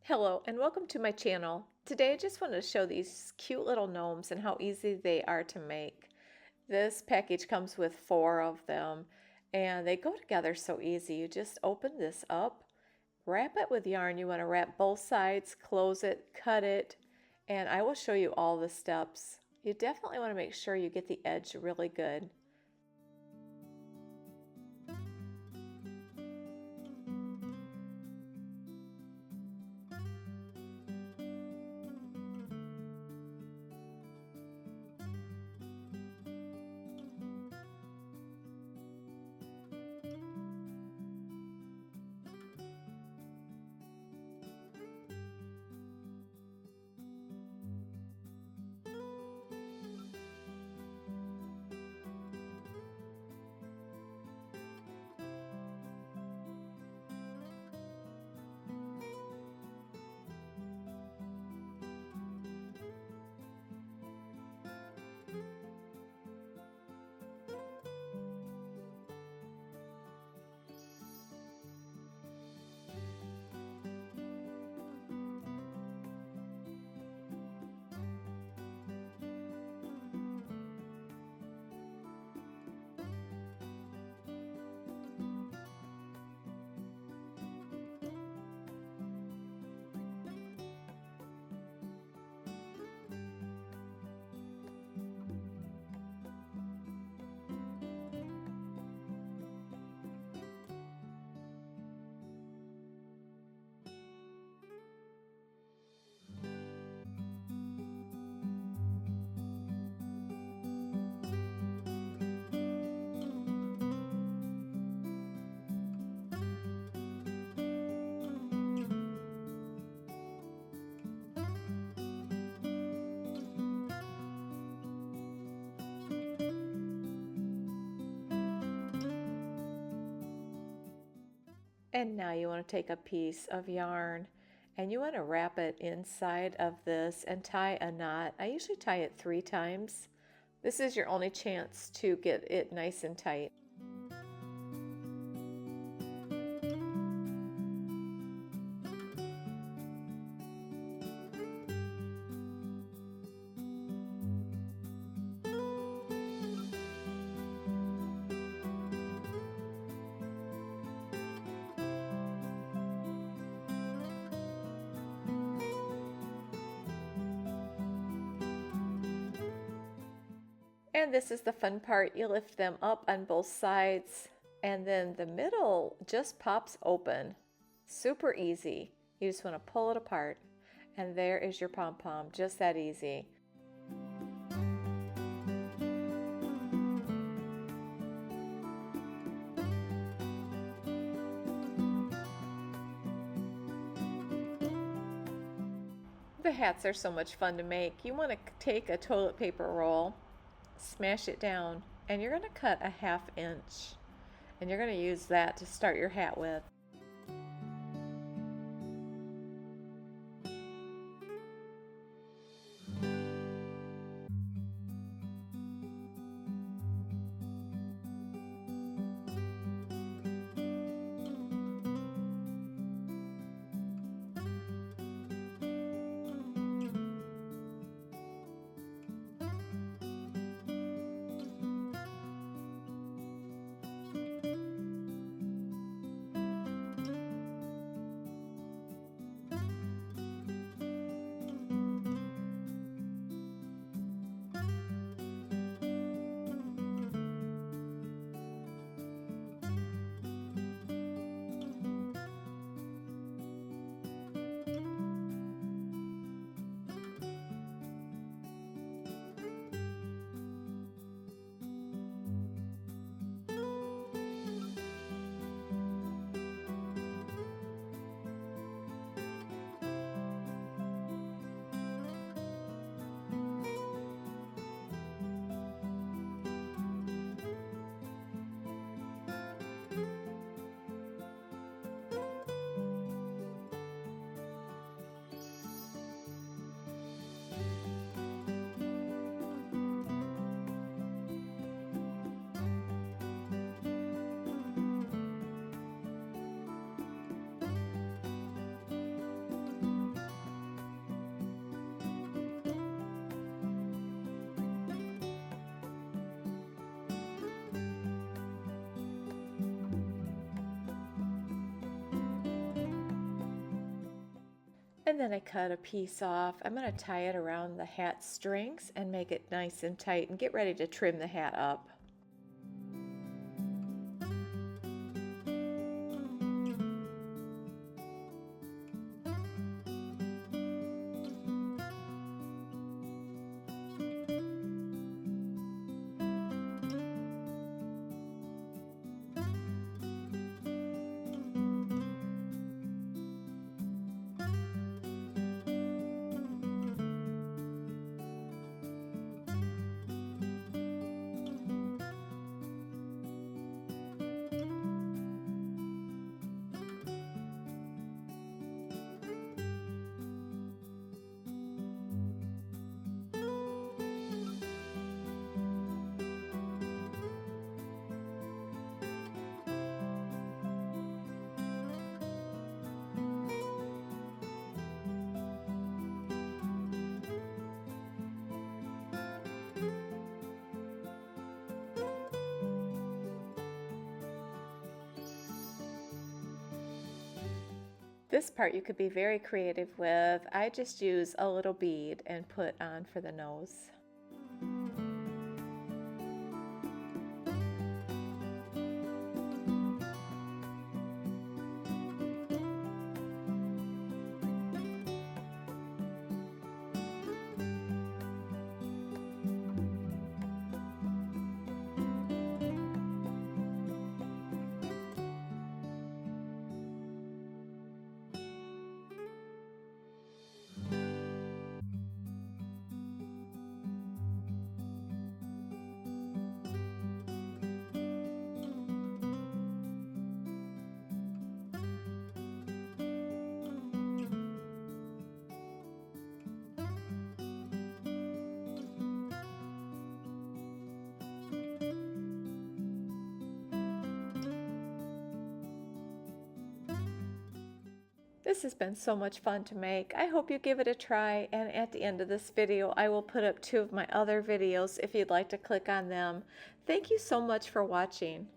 Hello and welcome to my channel. Today I just wanted to show these cute little gnomes and how easy they are to make. This package comes with 4 of them and they go together so easy. You just open this up, wrap it with yarn. You want to wrap both sides, close it, cut it, and I will show you all the steps. You definitely want to make sure you get the edge really good. And now you want to take a piece of yarn and you want to wrap it inside of this and tie a knot. I usually tie it 3 times. This is your only chance to get it nice and tight. And this is the fun part. You lift them up on both sides and then the middle just pops open. Super easy. You just want to pull it apart and there is your pom-pom. Just that easy. The hats are so much fun to make. You want to take a toilet paper roll, smash it down, and you're going to cut a 1/2 inch and you're going to use that to start your hat with. And then I cut a piece off. I'm going to tie it around the hat strings and make it nice and tight and get ready to trim the hat up. This part you could be very creative with. I just use a little bead and put on for the nose. This has been so much fun to make. I hope you give it a try, and at the end of this video I will put up 2 of my other videos if you'd like to click on them. Thank you so much for watching.